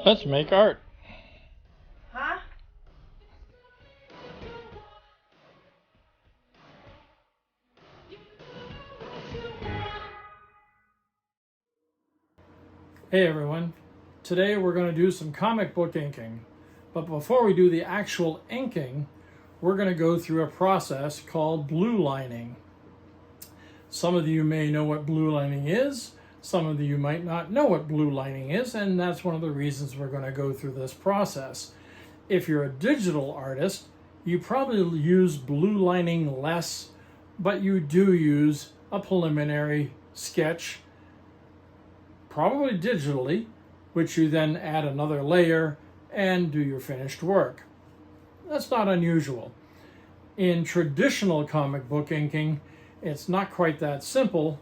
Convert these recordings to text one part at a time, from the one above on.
Let's make art. Huh? Hey everyone, today we're going to do some comic book inking. But before we do the actual inking, we're going to go through a process called blue lining. Some of you may know what blue lining is, some of you might not know what blue lining is, and that's one of the reasons we're going to go through this process. If you're a digital artist, you probably use blue lining less, but you do use a preliminary sketch, probably digitally, which you then add another layer and do your finished work. That's not unusual. In traditional comic book inking, it's not quite that simple,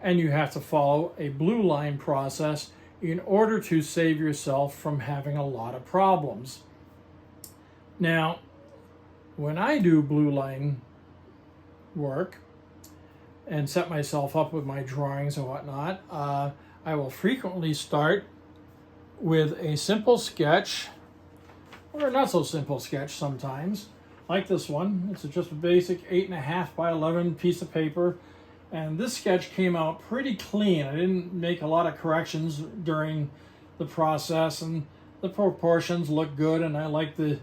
and you have to follow a blue line process in order to save yourself from having a lot of problems. Now, when I do blue line work and set myself up with my drawings and whatnot, I will frequently start with a simple sketch, or a not so simple sketch sometimes, like this one. It's just a basic 8.5 by 11 piece of paper, and this sketch came out pretty clean. I didn't make a lot of corrections during the process, and the proportions look good, and I like the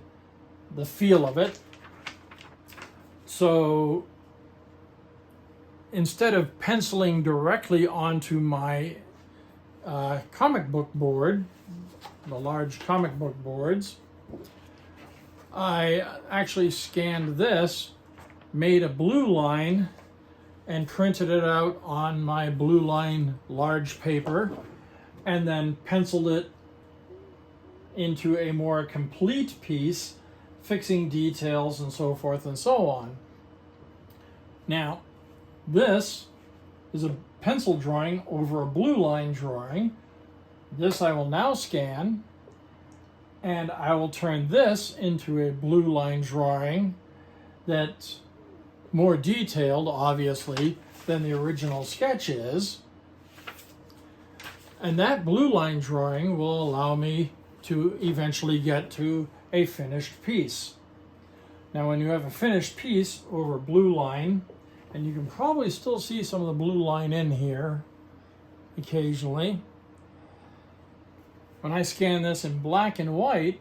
feel of it. So instead of penciling directly onto my comic book board, the large comic book boards, I actually scanned this, made a blue line, and printed it out on my blue line large paper, and then penciled it into a more complete piece, fixing details and so forth and so on. Now, this is a pencil drawing over a blue line drawing. This I will now scan, and I will turn this into a blue line drawing that's more detailed, obviously, than the original sketch is. And that blue line drawing will allow me to eventually get to a finished piece. Now, when you have a finished piece over blue line, and you can probably still see some of the blue line in here occasionally. When I scan this in black and white,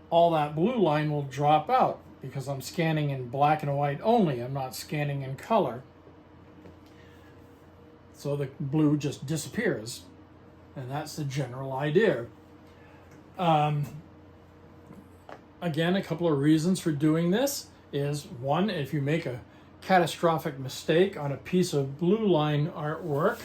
all that blue line will drop out because I'm scanning in black and white only. I'm not scanning in color. So the blue just disappears. And that's the general idea. Again, a couple of reasons for doing this is, one, if you make a catastrophic mistake on a piece of blue line artwork,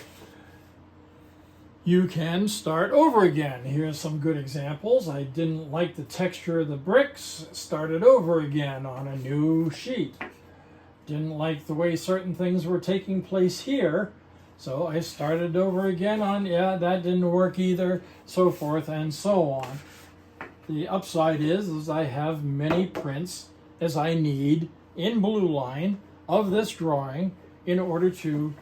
you can start over again. Here's some good examples. I didn't like the texture of the bricks, started over again on a new sheet. Didn't like the way certain things were taking place here, so I started over again on, that didn't work either, so forth and so on. The upside is I have many prints as I need in blue line of this drawing in order to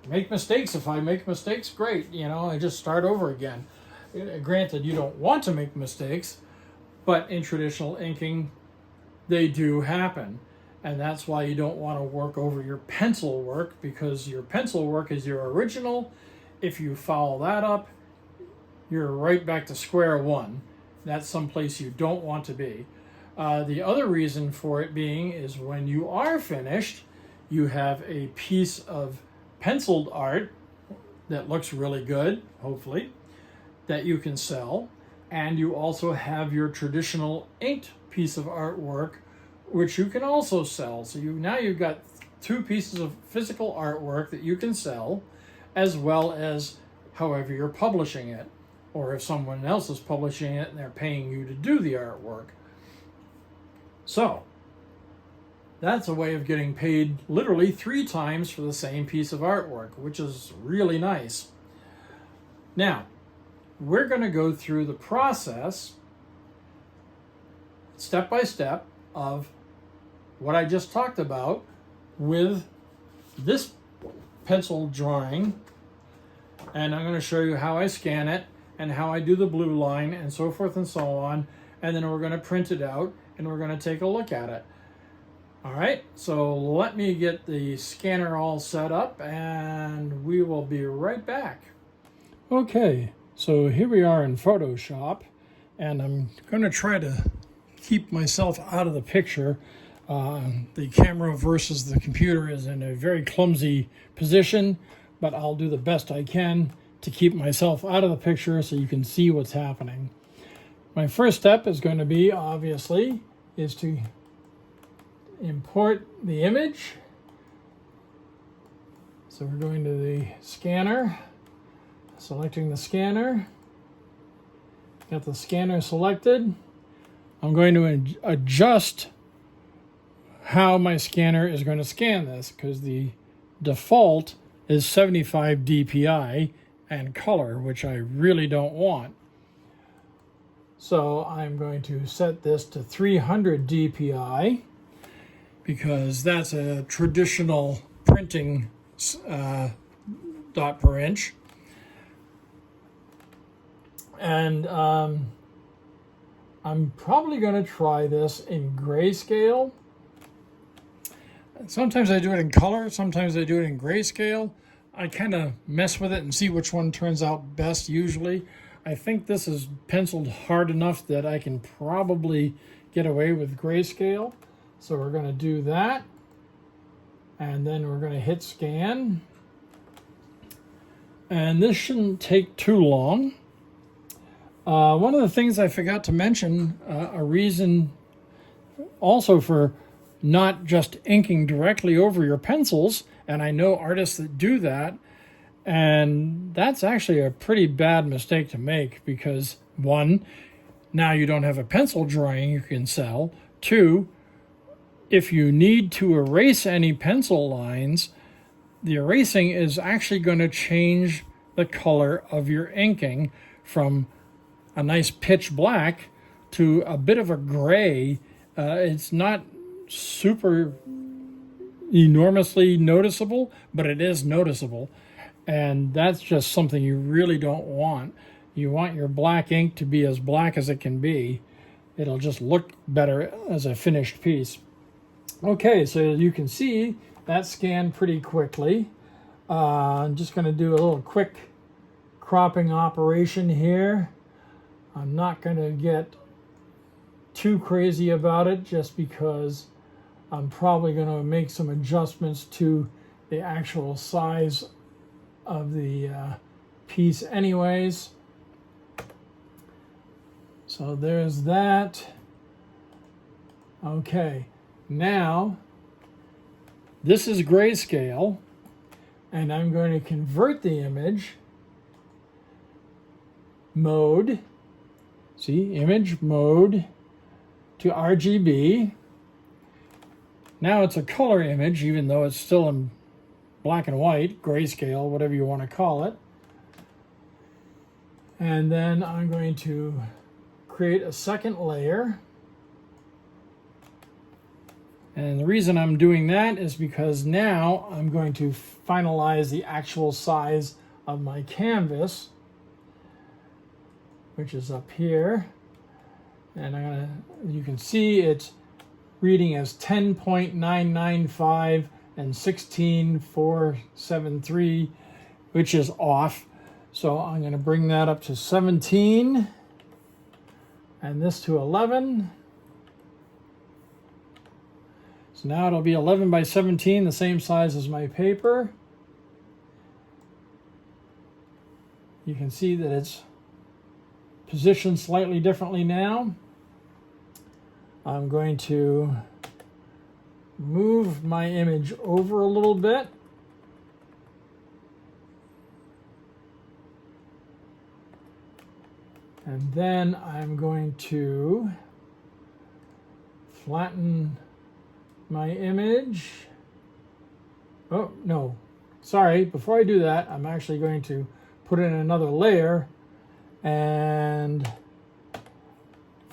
make mistakes. If I make mistakes, great, I just start over again. Granted, you don't want to make mistakes, but in traditional inking, they do happen. And that's why you don't want to work over your pencil work, because your pencil work is your original. If you foul that up, you're right back to square one. That's someplace you don't want to be. The other reason for it being is when you are finished, you have a piece of penciled art that looks really good, hopefully, that you can sell. And you also have your traditional inked piece of artwork, which you can also sell. So now you've got two pieces of physical artwork that you can sell, as well as however you're publishing it, or if someone else is publishing it and they're paying you to do the artwork. So that's a way of getting paid literally 3 times for the same piece of artwork, which is really nice. Now, we're going to go through the process step by step of what I just talked about with this pencil drawing and I'm going to show you how I scan it and how I do the blue line and so forth and so on, and then we're going to print it out and we're going to take a look at it. All right, so let me get the scanner all set up and we will be right back. Okay, so here we are in Photoshop, and I'm going to try to keep myself out of the picture. The camera versus the computer is in a very clumsy position, but I'll do the best I can to keep myself out of the picture so you can see what's happening. My first step is going to be, obviously, is to import the image. So we're going to the scanner, selecting the scanner, got the scanner selected. I'm going to adjust how my scanner is going to scan this, because the default is 75 dpi and color, which I really don't want. So I'm going to set this to 300 dpi because that's a traditional printing dot per inch. And I'm probably going to try this in grayscale. Sometimes I do it in color, sometimes I do it in grayscale. I kind of mess with it and see which one turns out best usually. I think this is penciled hard enough that I can probably get away with grayscale. So we're going to do that. And then we're going to hit scan. And this shouldn't take too long. One of the things I forgot to mention, a reason also for not just inking directly over your pencils, and I know artists that do that, and that's actually a pretty bad mistake to make because, one, now you don't have a pencil drawing you can sell. Two, if you need to erase any pencil lines, the erasing is actually going to change the color of your inking from a nice pitch black to a bit of a gray. It's not super enormously noticeable, but it is noticeable. And that's just something you really don't want. You want your black ink to be as black as it can be. It'll just look better as a finished piece. Okay, so you can see that scanned pretty quickly. I'm just going to do a little quick cropping operation here. I'm not going to get too crazy about it just because I'm probably going to make some adjustments to the actual size of the piece anyways. So there's that. Okay, now this is grayscale, and I'm going to convert the image mode, see, image mode, to RGB. Now it's a color image, even though it's still in black and white, grayscale, whatever you want to call it. And then I'm going to create a second layer. And the reason I'm doing that is because now I'm going to finalize the actual size of my canvas, which is up here. And you can see it's reading as 10.995 and 16.473, which is off. So I'm going to bring that up to 17 and this to 11. So now it'll be 11 by 17, the same size as my paper. You can see that it's positioned slightly differently now. I'm going to move my image over a little bit. And then I'm going to flatten my image. Oh, no. Sorry, before I do that, I'm actually going to put in another layer and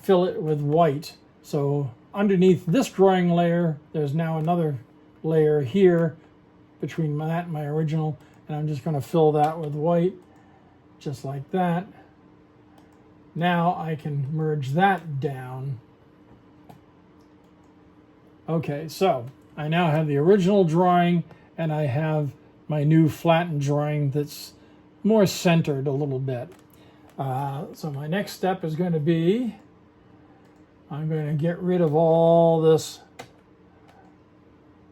fill it with white. So underneath this drawing layer, there's now another layer here between that and my original, And I'm just going to fill that with white, just like that. Now I can merge that down. Okay, so I now have the original drawing, and I have my new flattened drawing that's more centered a little bit. So my next step is going to be, I'm going to get rid of all this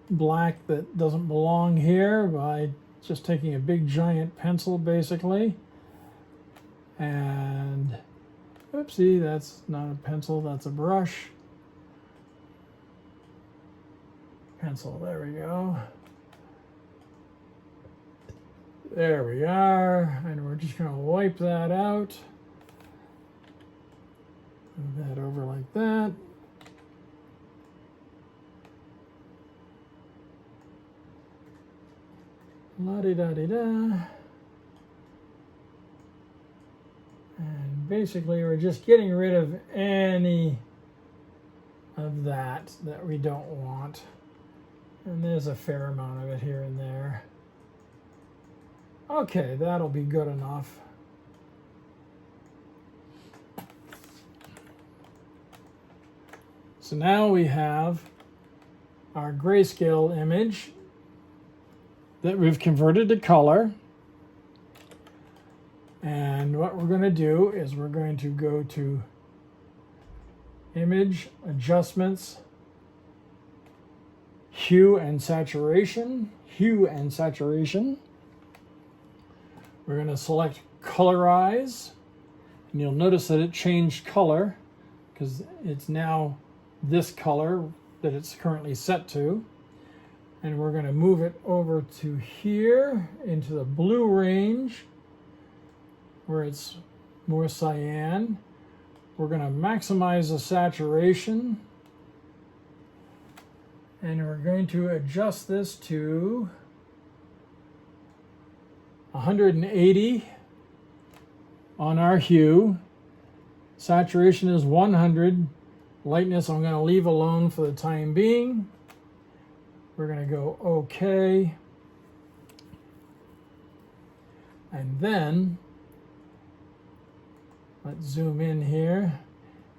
black that doesn't belong here by just taking a big giant pencil basically. And oopsie, that's not a pencil, that's a brush. Pencil, there we go. There we are, and we're just going to wipe that out. Move that over like that. La-di-da-di-da. And basically we're just getting rid of any of that we don't want. And there's a fair amount of it here and there. Okay, that'll be good enough. So now we have our grayscale image that we've converted to color. And what we're going to do is we're going to go to Image, Adjustments, Hue and Saturation. Hue and Saturation. We're going to select Colorize, and you'll notice that it changed color because it's now this color that it's currently set to. And we're going to move it over to here into the blue range where it's more cyan. We're going to maximize the saturation, and we're going to adjust this to 180 on our hue. Saturation is 100. Lightness I'm going to leave alone for the time being. We're going to go OK. And then let's zoom in here.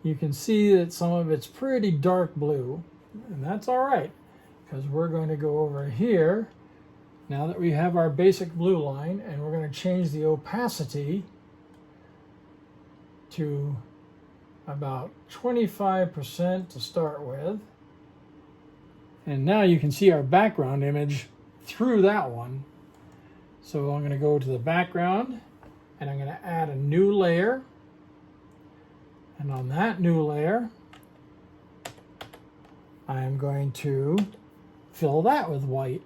You can see that some of it's pretty dark blue, and that's all right because we're going to go over here now that we have our basic blue line, and we're going to change the opacity to about 25% to start with. And now you can see our background image through that one. So I'm going to go to the background, and I'm going to add a new layer. And on that new layer, I'm going to fill that with white.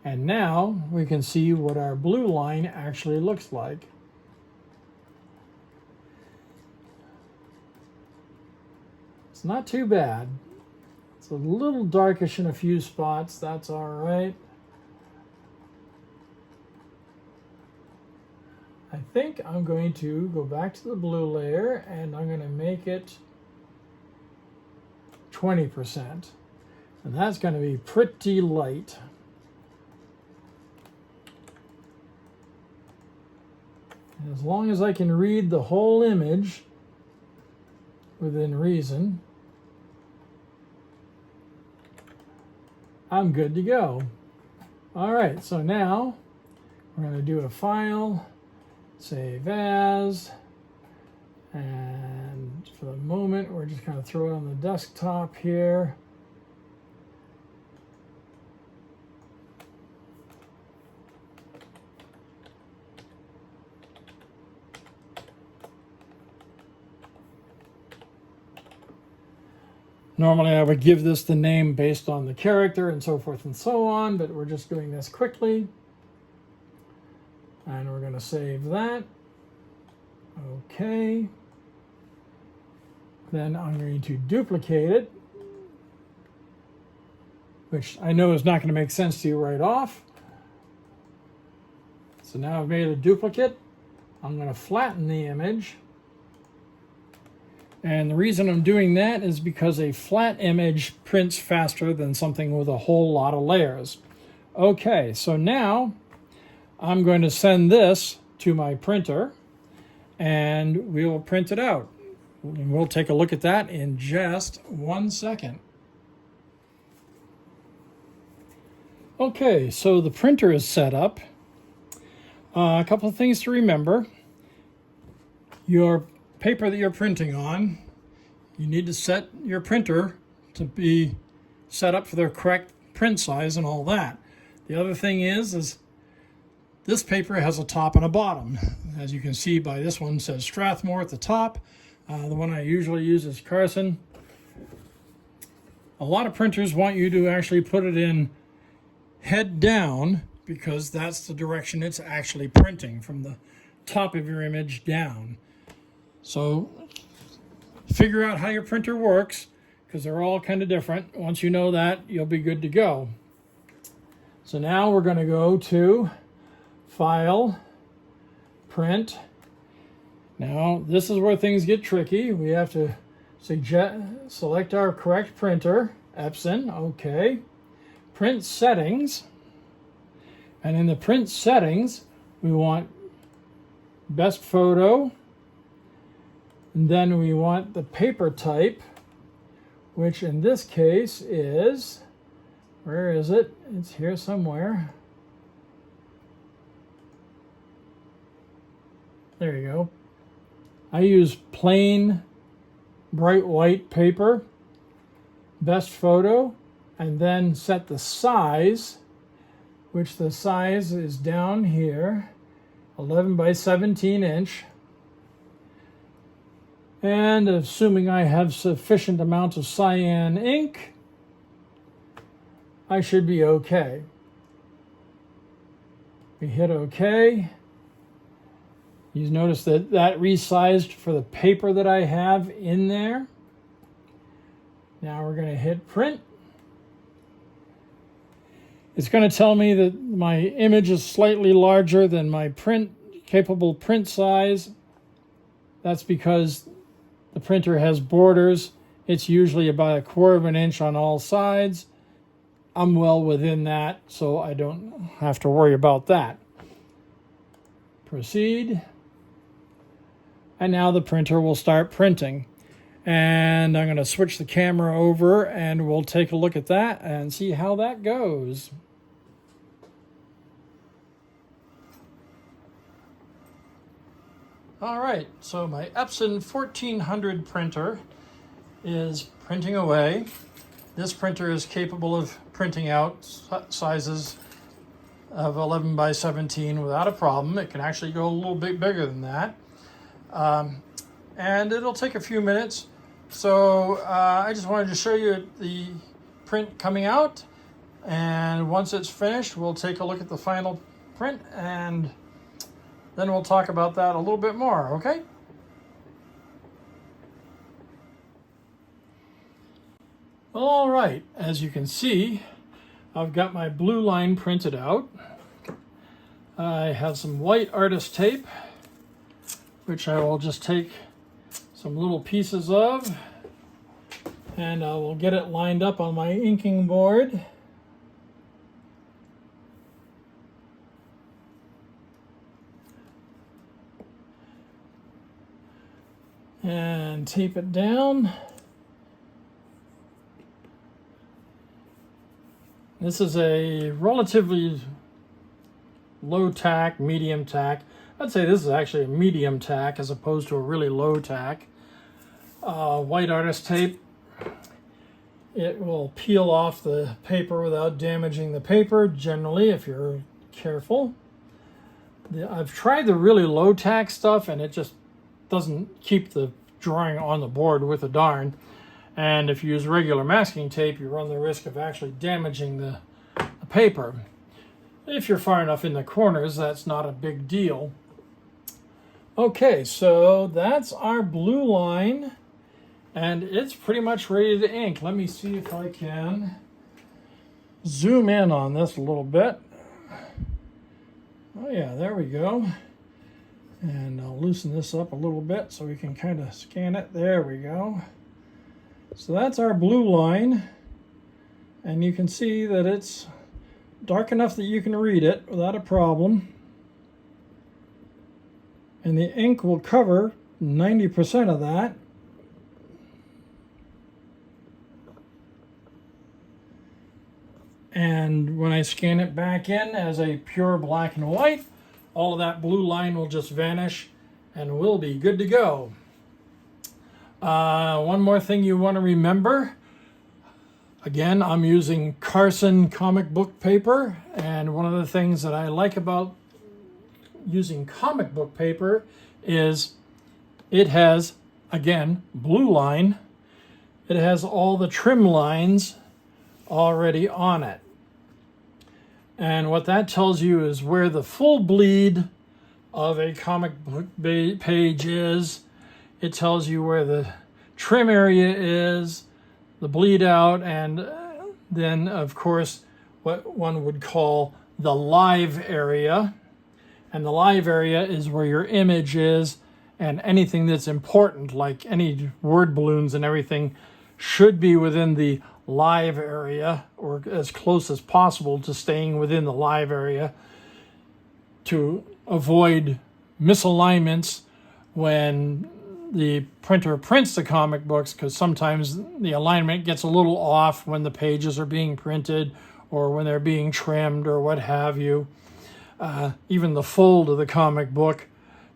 And now we can see what our blue line actually looks like. It's not too bad. It's a little darkish in a few spots. That's all right. I think I'm going to go back to the blue layer, and I'm going to make it 20%. And that's going to be pretty light. And as long as I can read the whole image within reason, I'm good to go. All right, so now we're going to do a file, save as, and for the moment we're just going to throw it on the desktop here. Normally I would give this the name based on the character and so forth and so on, but we're just doing this quickly. And we're going to save that. Okay. Then I'm going to duplicate it, which I know is not going to make sense to you right off. So now I've made a duplicate. I'm going to flatten the image. And the reason I'm doing that is because a flat image prints faster than something with a whole lot of layers. Okay, so now I'm going to send this to my printer and we will print it out. And we'll take a look at that in just 1 second. Okay, so the printer is set up. A couple of things to remember. Your paper that you're printing on, you need to set your printer to be set up for the correct print size and all that. The other thing is this paper has a top and a bottom. As you can see by this one, it says Strathmore at the top. The one I usually use is Carson. A lot of printers want you to actually put it in head down because that's the direction it's actually printing, from the top of your image down. So figure out how your printer works, because they're all kind of different. Once you know that, you'll be good to go. So now we're going to go to File, Print. Now this is where things get tricky. We have to select our correct printer, Epson, okay. Print settings, and in the print settings we want best photo, and then we want the paper type, which in this case is, where is it? It's here somewhere. There you go. I use plain bright white paper, best photo, and then set the size, which the size is down here, 11 by 17 inch. And assuming I have sufficient amount of cyan ink, I should be okay. We hit OK. You notice that resized for the paper that I have in there. Now we're going to hit print. It's going to tell me that my image is slightly larger than my capable print size. That's because the printer has borders. It's usually about 1/4 of an inch on all sides. I'm well within that, so I don't have to worry about that. Proceed. And now the printer will start printing. And I'm going to switch the camera over and we'll take a look at that and see how that goes. All right, so my Epson 1400 printer is printing away. This printer is capable of printing out sizes of 11 by 17 without a problem. It can actually go a little bit bigger than that. And it'll take a few minutes. So I just wanted to show you the print coming out. And once it's finished, we'll take a look at the final print and then we'll talk about that a little bit more, okay? All right, as you can see, I've got my blue line printed out. I have some white artist tape, which I will just take some little pieces of, and I will get it lined up on my inking board. And tape it down. This is a relatively low tack, medium tack. I'd say this is actually a medium tack as opposed to a really low tack. White artist tape. It will peel off the paper without damaging the paper, generally, if you're careful. I've tried the really low tack stuff and it just doesn't keep the drawing on the board with a darn. And if you use regular masking tape, you run the risk of actually damaging the paper. If you're far enough in the corners, that's not a big deal. Okay, so that's our blue line, and it's pretty much ready to ink. Let me see if I can zoom in on this a little bit. Oh yeah, there we go. And I'll loosen this up a little bit so we can kind of scan it. There we go. So that's our blue line, and you can see that it's dark enough that you can read it without a problem. and the ink will cover 90% of that. And when I scan it back in as a pure black and white, all of that blue line will just vanish and we'll be good to go. One more thing you want to remember. Again, I'm using Carson comic book paper, and one of the things that I like about using comic book paper is it has, again, blue line. It has all the trim lines already on it. And what that tells you is where the full bleed of a comic book page is. It tells you where the trim area is, the bleed out, and then, of course, what one would call the live area. And the live area is where your image is, and anything that's important, like any word balloons and everything, should be within the live area, or as close as possible to staying within the live area, to avoid misalignments when the printer prints the comic books, because sometimes the alignment gets a little off when the pages are being printed or when they're being trimmed or what have you. Even the fold of the comic book,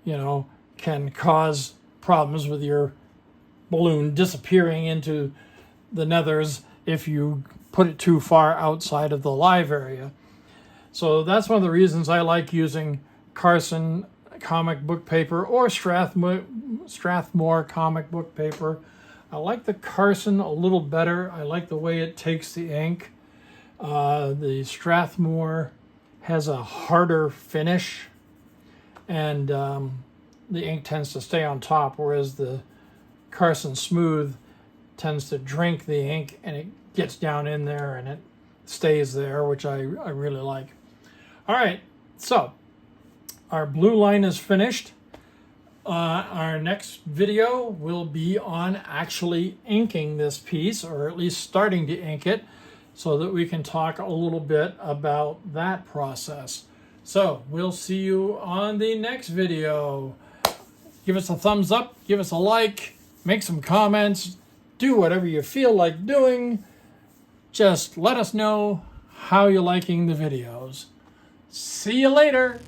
can cause problems with your balloon disappearing into the nethers if you put it too far outside of the live area. So that's one of the reasons I like using Carson comic book paper or Strathmore comic book paper. I like the Carson a little better. I like the way it takes the ink. The Strathmore has a harder finish, and the ink tends to stay on top, whereas the Carson Smooth tends to drink the ink and it gets down in there and it stays there, which I really like. All right, so our blue line is finished. Our next video will be on actually inking this piece, or at least starting to ink it, so that we can talk a little bit about that process. So we'll see you on the next video. Give us a thumbs up, give us a like, make some comments, do whatever you feel like doing. Just let us know how you're liking the videos. See you later.